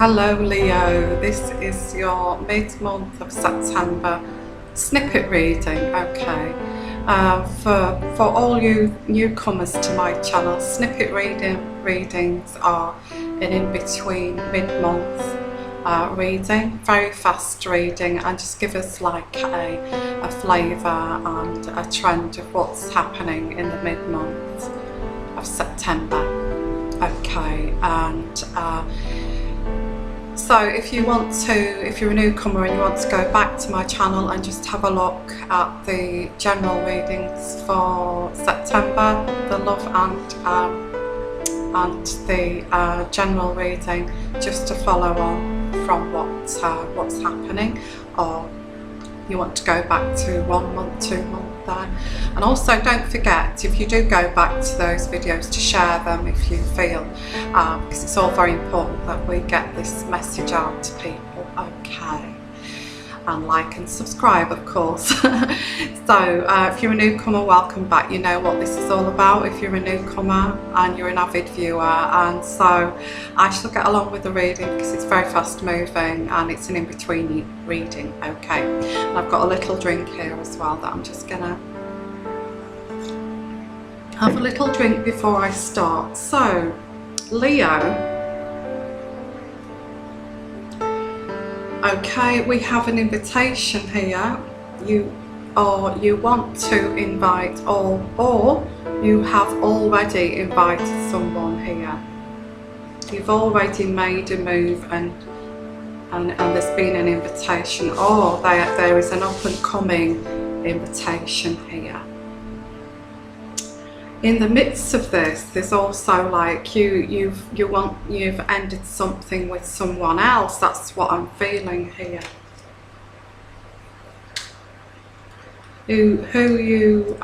Hello Leo, this is your mid-month of September snippet reading. Okay, for all you newcomers to my channel, snippet readings are an in-between mid-month reading, very fast reading, and just give us like a flavour and a trend of what's happening in the mid-month of September. Okay, and so if you're a newcomer and you want to go back to my channel and just have a look at the general readings for September, the love and the general reading, just to follow on from what's happening, or you want to go back to 1 month, 2 months there. And also don't forget, if you do go back to those videos, to share them if you feel, because it's all very important that we get this message out to people. Okay, and like and subscribe, of course. So if you're a newcomer, welcome back. You know what this is all about if you're a newcomer and you're an avid viewer, and so I shall get along with the reading because it's very fast moving and it's an in-between reading. Okay, and I've got a little drink here as well that I'm just gonna have a little drink before I start. So Leo, okay, we have an invitation here. You want to invite, or you have already invited someone here. You've already made a move and there's been an invitation, or there is an up and coming invitation here. In the midst of this, there's also like you've ended something with someone else. That's what I'm feeling here. Who you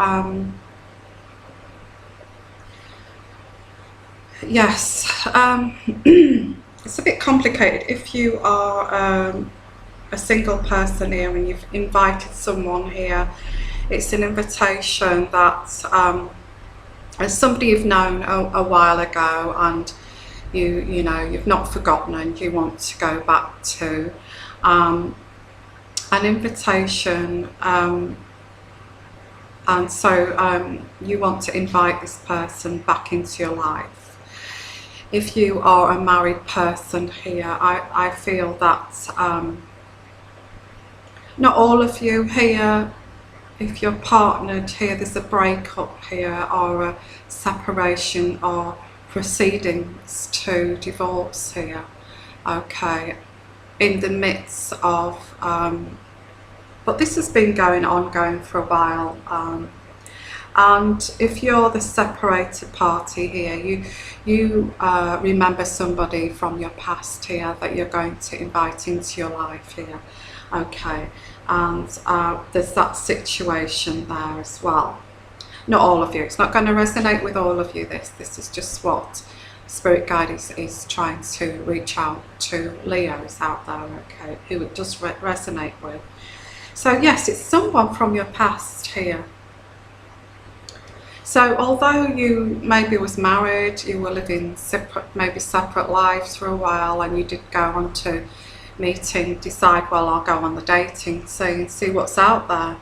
yes, it's a bit complicated. If you are a single person here and you've invited someone here, it's an invitation that as somebody you've known a while ago, and you know you've not forgotten and you want to go back to, an invitation, and so you want to invite this person back into your life. If you are a married person here, I feel that not all of you here. If you're partnered here, there's a breakup here, or a separation, or proceedings to divorce here. Okay, in the midst of but this has been ongoing for a while, and if you're the separated party here, you remember somebody from your past here that you're going to invite into your life here. Okay, and there's that situation there as well. Not all of you, it's not going to resonate with all of you. This is just what Spirit Guide is trying to reach out to Leos out there, okay, who it does resonate with. So yes, it's someone from your past here. So although you maybe was married, you were living separate lives for a while, and you did go on to meeting, decide, well, I'll go on the dating scene and see what's out there,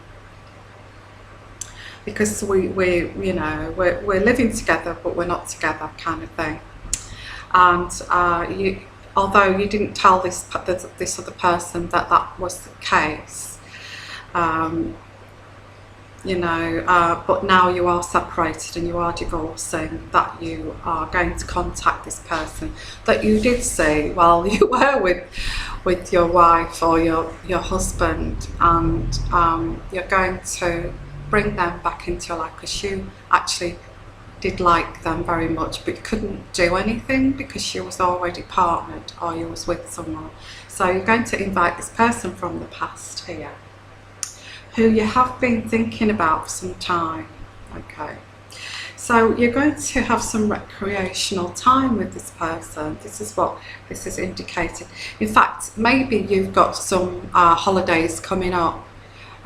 because we're living together but we're not together, kind of thing. And although you didn't tell this other person that was the case, but now you are separated and you are divorcing, that you are going to contact this person that you did see while you were with your wife or your husband, and you're going to bring them back into your life because you actually did like them very much, but you couldn't do anything because you was already partnered or you was with someone. So you're going to invite this person from the past here, who you have been thinking about for some time. Okay, so you're going to have some recreational time with this person. This is what this is indicating. In fact, maybe you've got some holidays coming up.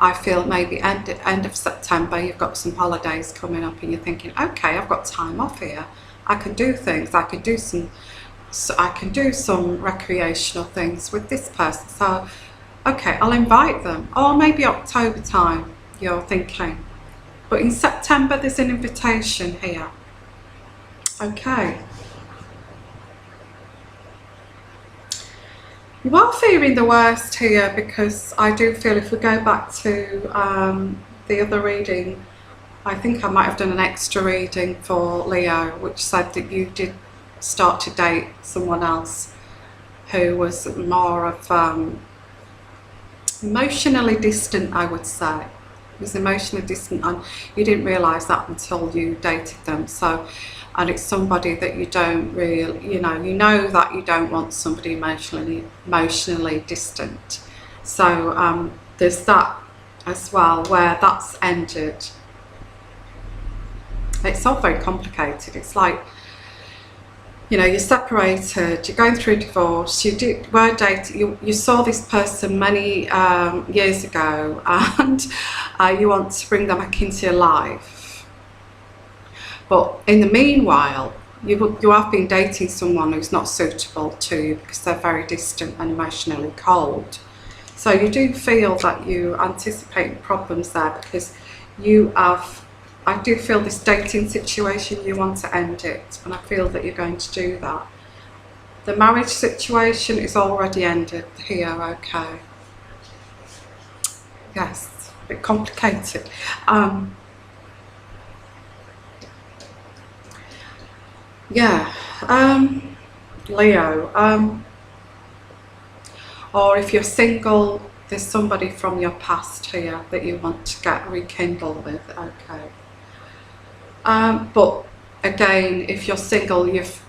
I feel maybe end of September you've got some holidays coming up and you're thinking, okay, I've got time off here, I can do things, I can do some so I can do some recreational things with this person. So, okay, I'll invite them. Or maybe October time, you're thinking. But in September, there's an invitation here. Okay. You are fearing the worst here, because I do feel, if we go back to the other reading, I think I might have done an extra reading for Leo, which said that you did start to date someone else who was more of emotionally distant, I would say. Was emotionally distant, and you didn't realise that until you dated them. So, and it's somebody that you don't really, you know that you don't want somebody emotionally distant. So there's that as well, where that's ended. It's all very complicated. It's like, you're separated, you're going through divorce, were dating, you saw this person many years ago, and you want to bring them back into your life. But in the meanwhile, you have been dating someone who's not suitable to you, because they're very distant and emotionally cold. So you do feel that you anticipate problems there, because I do feel this dating situation, you want to end it, and I feel that you're going to do that. The marriage situation is already ended here, okay. Yes, a bit complicated. Leo, or if you're single, there's somebody from your past here that you want to get rekindled with, okay. But again, if you're single, you've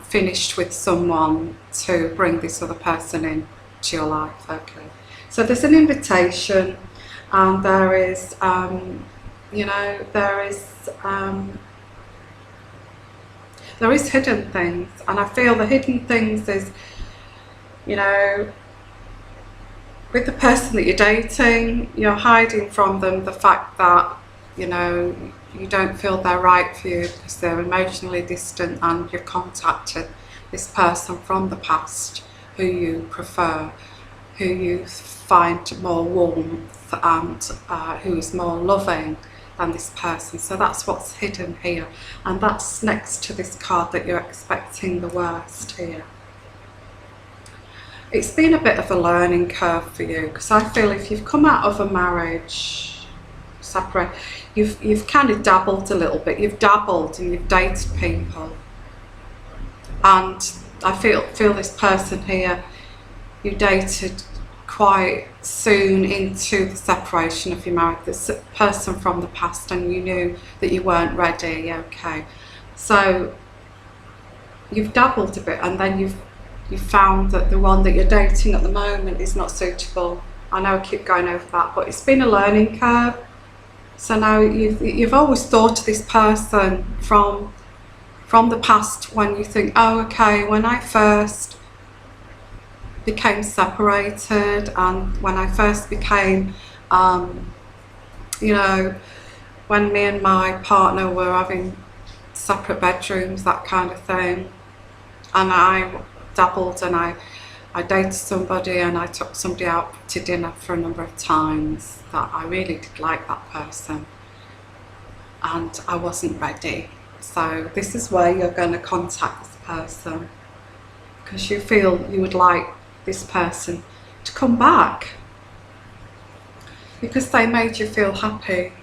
finished with someone to bring this other person into your life, okay. So there's an invitation, and there is, there is hidden things, and I feel the hidden things is, with the person that you're dating, you're hiding from them the fact that, you don't feel they're right for you because they're emotionally distant, and you've contacted this person from the past who you prefer, who you find more warmth, and who is more loving than this person. So that's what's hidden here, and that's next to this card that you're expecting the worst here. It's been a bit of a learning curve for you, because I feel if you've come out of a marriage, separate, you've kind of dabbled a little bit. You've dabbled and you've dated people, and I feel this person here you dated quite soon into the separation of your marriage, this person from the past, and you knew that you weren't ready, okay. So you've dabbled a bit, and then you've found that the one that you're dating at the moment is not suitable. I know I keep going over that, but it's been a learning curve. So now you've always thought of this person from the past, when you think, oh, okay, when I first became separated, and when I first became, when me and my partner were having separate bedrooms, that kind of thing, and I dabbled, and I dated somebody, and I took somebody out to dinner for a number of times, that I really did like that person, and I wasn't ready. So this is where you're going to contact this person, because you feel you would like this person to come back, because they made you feel happy.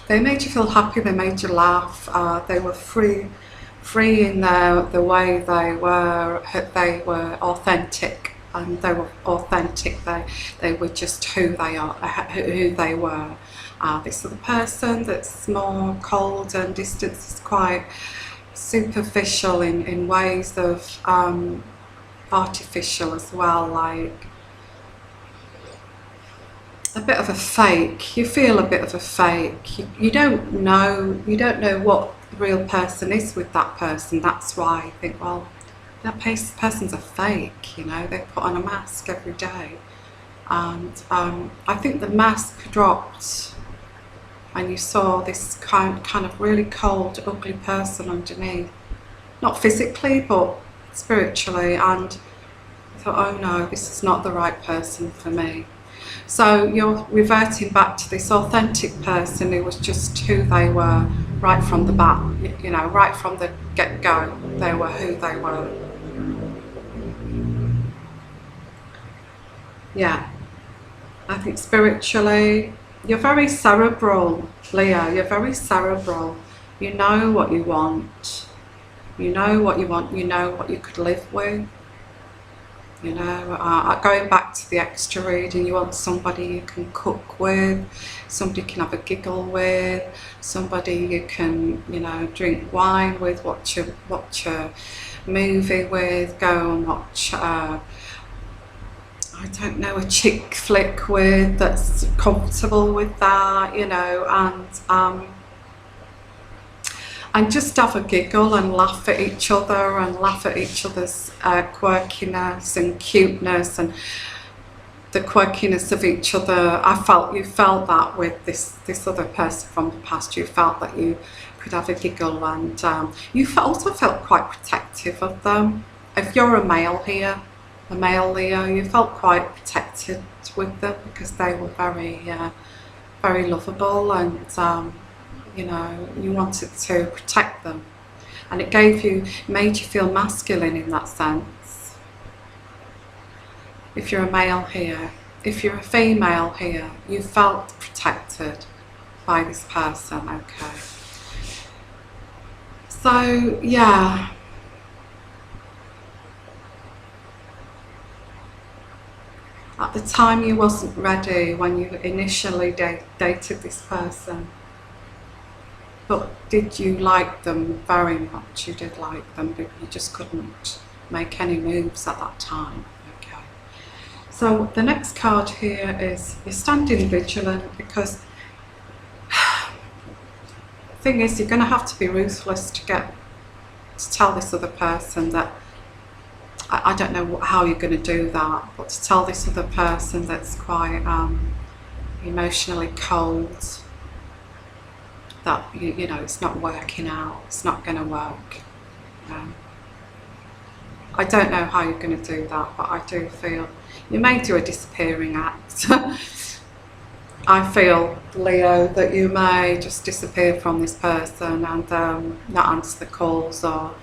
They made you feel happy, they made you laugh, they were free in the way they were authentic, and they were authentic, they were just who they were. This other person that's more cold and distant is quite superficial in ways of artificial as well, like a bit of a fake. You feel a bit of a fake. You don't know what the real person is with that person. That's why I think, well, that person's a fake, they put on a mask every day. And I think the mask dropped and you saw this kind of really cold, ugly person underneath. Not physically, but spiritually, and I thought, oh no, this is not the right person for me. So you're reverting back to this authentic person who was just who they were right from the bat, you know, right from the get-go. They were who they were. Yeah, I think spiritually, you're very cerebral, Leo. You're very cerebral. You know what you want. You know what you want. You know what you could live with. You know, going back to the extra reading, you want somebody you can cook with, somebody you can have a giggle with, somebody you can, you know, drink wine with, watch a movie with, go and watch, I don't know, a chick flick with, that's comfortable with that, you know, and just have a giggle and laugh at each other and laugh at each other's quirkiness and cuteness and the quirkiness of each other. You felt that with this other person from the past. You felt that you could have a giggle, and you also felt quite protective of them. If you're a male here, a male Leo, you felt quite protected with them because they were very, very lovable, and you know, you wanted to protect them, and it made you feel masculine in that sense. If you're a male here, if you're a female here, you felt protected by this person. Okay, so yeah, at the time you wasn't ready when you initially dated this person. But did you like them very much? You did like them, but you just couldn't make any moves at that time. Okay. So the next card here is you're standing vigilant, because the thing is, you're going to have to be ruthless to tell this other person that, I don't know how you're going to do that, but to tell this other person that's quite emotionally cold, that you know, it's not working out, it's not going to work. I don't know how you're going to do that, but I do feel you may do a disappearing act. I feel, Leo, that you may just disappear from this person and not answer the calls, or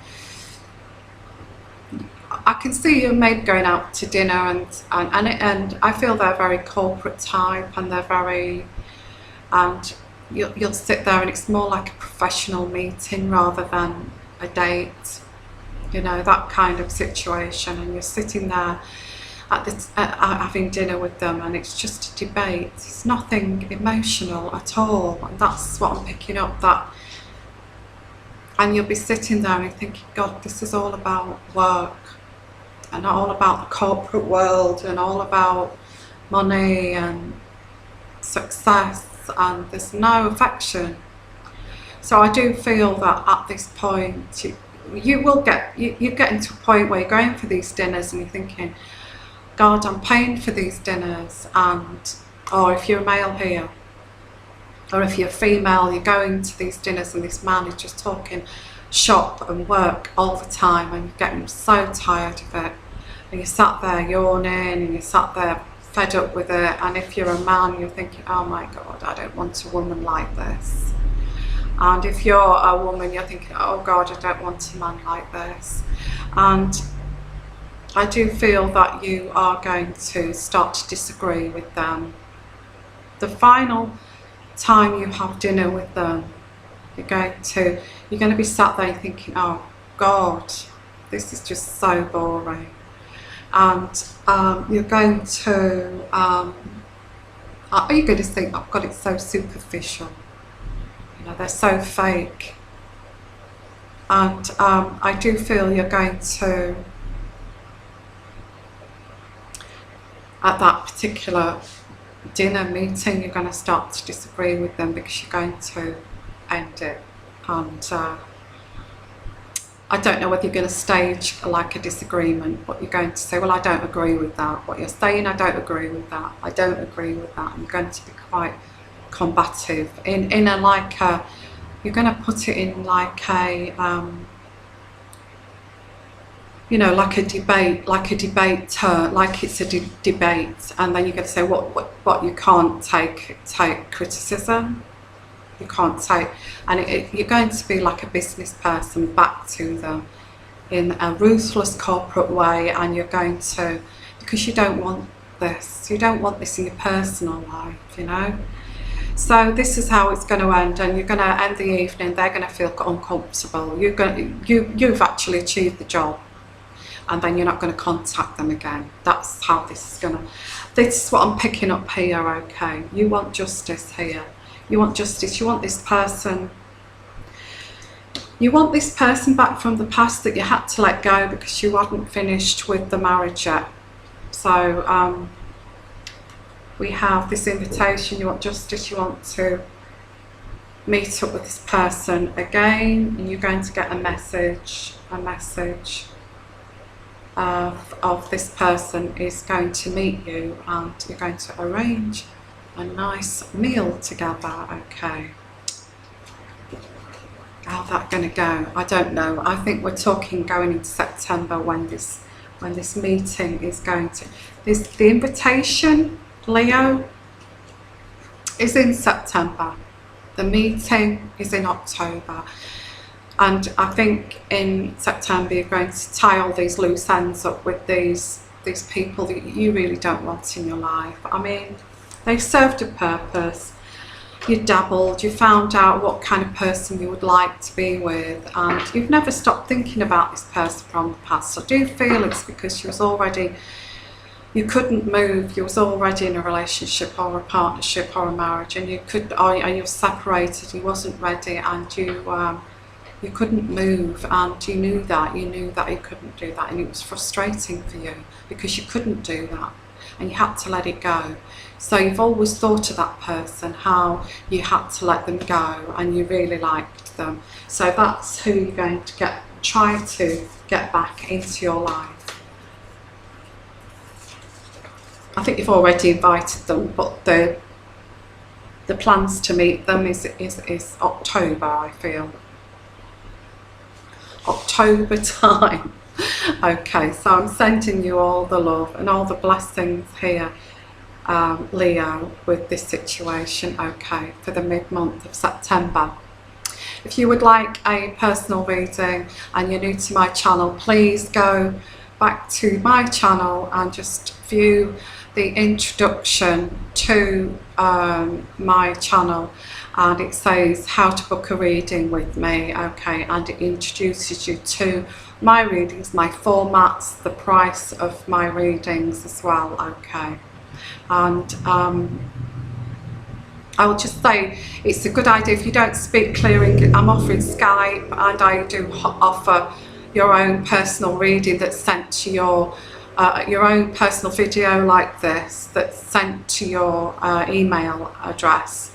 I can see you maybe going out to dinner, and I feel they're very corporate type, and they're very, and you'll sit there and it's more like a professional meeting rather than a date, you know, that kind of situation, and you're sitting there having dinner with them, and it's just a debate. It's nothing emotional at all, and that's what I'm picking up, that, and you'll be sitting there and thinking, God, this is all about work and all about the corporate world and all about money and success, and there's no affection. So I do feel that at this point you get into a point where you're going for these dinners and you're thinking, God, I'm paying for these dinners, or if you're a male here, or if you're female, you're going to these dinners and this man is just talking shop and work all the time, and you're getting so tired of it, and you sat there yawning, and you sat there fed up with it. And if you're a man, you're thinking, oh my God, I don't want a woman like this. And if you're a woman, you're thinking, oh God, I don't want a man like this. And I do feel that you are going to start to disagree with them. The final time you have dinner with them, you're going to be sat there thinking, oh God, this is just so boring. And you're going to think, oh God, it's so superficial, you know, they're so fake. And I do feel you're going to, at that particular dinner meeting, you're going to start to disagree with them, because you're going to end it. And I don't know whether you're going to stage like a disagreement, but you're going to say, well, I don't agree with that. What you're saying, I don't agree with that. I don't agree with that. I'm going to be quite combative, in a like a, you're going to put it in like a you know, like a debate, like it's a debate, and then you're going to say what you can't take criticism, you can't take, and you're going to be like a business person back to them in a ruthless corporate way, and you're going to, because you don't want this in your personal life, you know. So this is how it's going to end, and you're going to end the evening, they're going to feel uncomfortable, you've actually achieved the job, and then you're not going to contact them again. That's how this is going to, this is what I'm picking up here, okay. You want justice here, you want justice, you want this person, back from the past that you had to let go because you hadn't finished with the marriage yet. So we have this invitation, you want justice, you want to meet up with this person again, and you're going to get a message of this person is going to meet you, and you're going to arrange a nice meal together, okay. How's that going to go? I don't know. I think we're talking going into September when this meeting is going to, the invitation, Leo, is in September. The meeting is in October. And I think in September you're going to tie all these loose ends up with these people that you really don't want in your life. I mean, they've served a purpose. You dabbled, you found out what kind of person you would like to be with, and you've never stopped thinking about this person from the past. I do feel it's because you couldn't move, you was already in a relationship or a partnership or a marriage, and you're separated, you wasn't ready, and you couldn't move, and you knew that you couldn't do that, and it was frustrating for you because you couldn't do that, and you had to let it go. So you've always thought of that person, how you had to let them go, and you really liked them. So that's who you're going to try to get back into your life. I think you've already invited them, but the plans to meet them is October, I feel. October time. Okay, so I'm sending you all the love and all the blessings here, Leo, with this situation, okay, for the mid-month of September. If you would like a personal reading and you're new to my channel, please go back to my channel and just view the introduction to my channel, and it says how to book a reading with me, okay, and it introduces you to my readings, my formats, the price of my readings as well, okay. And I will just say it's a good idea if you don't speak clear English. I'm offering Skype, and I do offer your own personal reading that's sent to your own personal video like this, that's sent to your email address.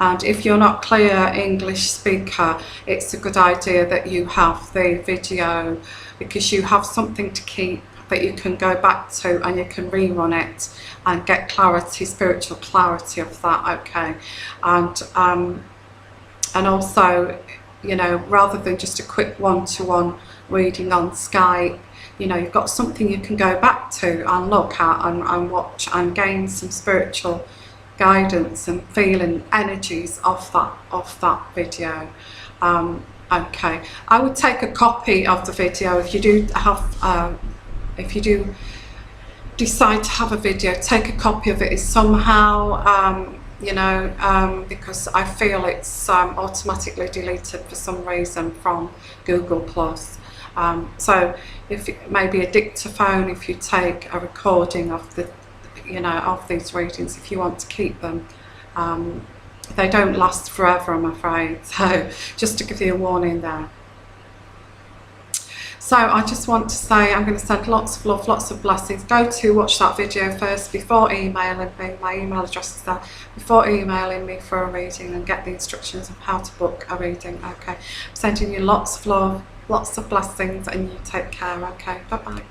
And if you're not clear English speaker, it's a good idea that you have the video, because you have something to keep that you can go back to, and you can rerun it and get clarity, spiritual clarity of that, okay. And also, you know, rather than just a quick one-to-one reading on Skype, you know, you've got something you can go back to and look at and watch and gain some spiritual guidance and feeling energies of that video. Okay, I would take a copy of the video if you do have if you do decide to have a video, take a copy of it somehow, you know, because I feel it's automatically deleted for some reason from Google+. So if maybe a dictaphone, if you take a recording of the, you know, of these readings, if you want to keep them, they don't last forever, I'm afraid. So just to give you a warning there. So I just want to say I'm going to send lots of love, lots of blessings. Go to watch that video first before emailing me. My email address is there. Before emailing me for a reading, and get the instructions of how to book a reading. Okay, I'm sending you lots of love, lots of blessings, and you take care. Okay, bye bye.